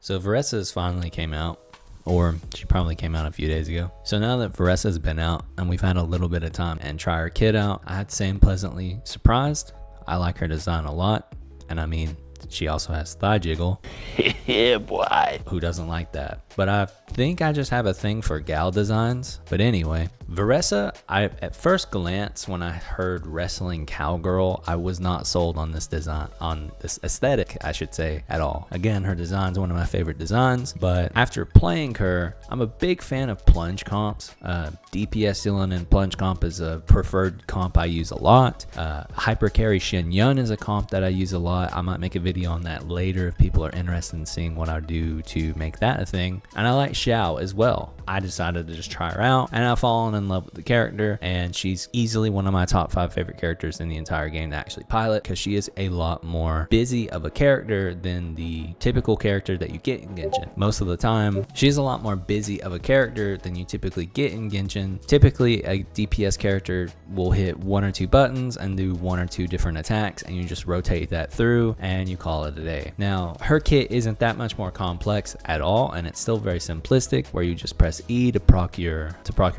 So Varesa's finally came out, or she probably came out a few days ago. So now that Varesa's been out and we've had a little bit of time and try her kit out, I had to say I'm pleasantly surprised. I like her design a lot, and I mean, she also has thigh jiggle. Yeah, boy. Who doesn't like that? But I think I just have a thing for gal designs. But anyway, Varesa, at first glance, when I heard wrestling cowgirl, I was not sold on this design, on this aesthetic, I should say, at all. Again, her design is one of my favorite designs, but after playing her, I'm a big fan of plunge comps. DPS ceiling and plunge comp is a preferred comp I use a lot. Hyper carry Shin Yun is a comp that I use a lot. I might make a video on that later if people are interested in seeing what I do to make that a thing. And I like Xiao as well. I decided to just try her out, and I've fallen in love with the character, and she's easily one of my top 5 favorite characters in the entire game to actually pilot, because she is a lot more busy of a character than the typical character that you get in Genshin. Most of the time, she's a lot more busy of a character than you typically get in Genshin. Typically, a DPS character will hit 1 or 2 buttons and do 1 or 2 different attacks, and you just rotate that through and you call it a day. Now, her kit isn't that much more complex at all, and it's still very simplistic, where you just press E to proc your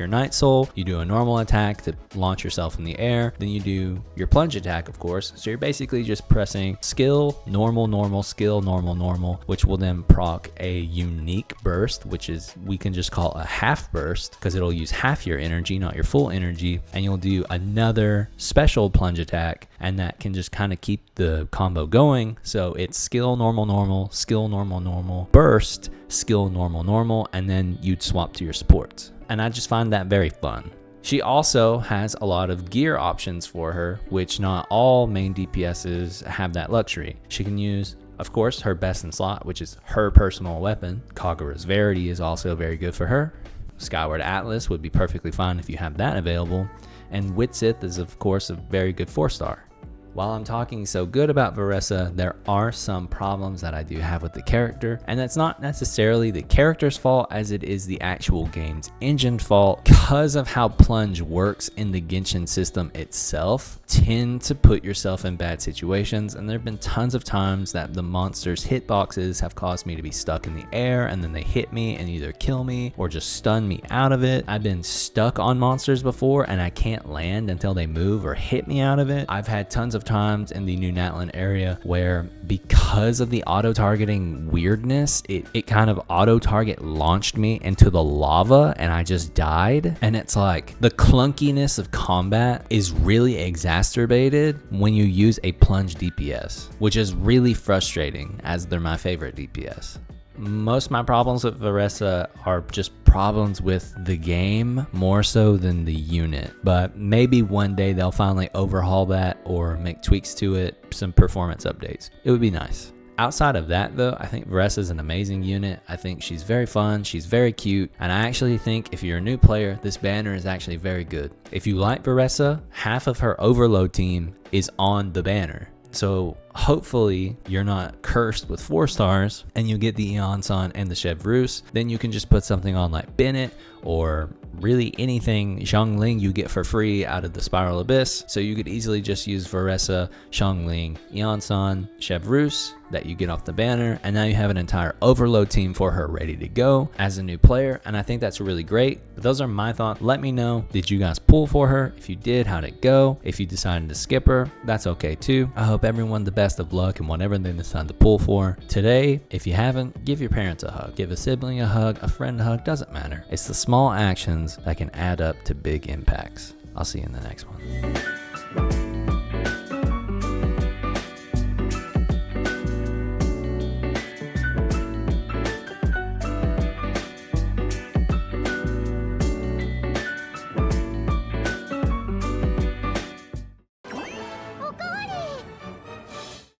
Night Soul. You do a normal attack to launch yourself in the air. Then you do your plunge attack, of course. So you're basically just pressing skill, normal, normal, skill, normal, normal, which will then proc a unique burst, which is, we can just call a half burst, because it'll use half your energy, not your full energy. And you'll do another special plunge attack, and that can just kind of keep the combo going. So it's skill, normal, normal, skill, normal, normal, burst, skill, normal, normal, and then you'd swap to your supports. And I just find that very fun. She also has a lot of gear options for her, which not all main DPSs have that luxury. She can use, of course, her best in slot, which is her personal weapon. Kagura's Verity is also very good for her. Skyward Atlas would be perfectly fine if you have that available. And Witsith is, of course, a very good 4-star. While I'm talking so good about Varesa, there are some problems that I do have with the character, and that's not necessarily the character's fault as it is the actual game's engine's fault, because of how plunge works in the Genshin system itself. Tend to put yourself in bad situations, and there have been tons of times that the monsters' hitboxes have caused me to be stuck in the air, and then they hit me and either kill me or just stun me out of it. I've been stuck on monsters before and I can't land until they move or hit me out of it. I've had tons of times in the New Natlan area where, because of the auto-targeting weirdness, it kind of auto-target launched me into the lava and I just died. And it's like, the clunkiness of combat is really exacerbated when you use a plunge DPS, which is really frustrating, as they're my favorite DPS. Most of my problems with Varesa are just problems with the game more so than the unit, but maybe one day they'll finally overhaul that or make tweaks to it, some performance updates. It would be nice. Outside of that though, I think Varesa is an amazing unit. I think she's very fun, she's very cute, and I actually think if you're a new player, this banner is actually very good. If you like Varesa, half of her overload team is on the banner. So hopefully you're not cursed with 4 stars and you get the Eon-san and the Chevreuse. Then you can just put something on like Bennett, or really anything Xiangling you get for free out of the Spiral Abyss. So you could easily just use Varesa, Xiangling, Eon-san, Chevreuse that you get off the banner, and now you have an entire overload team for her ready to go as a new player, and I think that's really great. But those are my thoughts. Let me know, did you guys pull for her? If you did, how'd it go? If you decided to skip her, that's okay too. I hope everyone the best of luck in whatever they decide to pull for. Today, if you haven't, give your parents a hug, give a sibling a hug, a friend a hug, doesn't matter. It's the small actions that can add up to big impacts. I'll see you in the next one.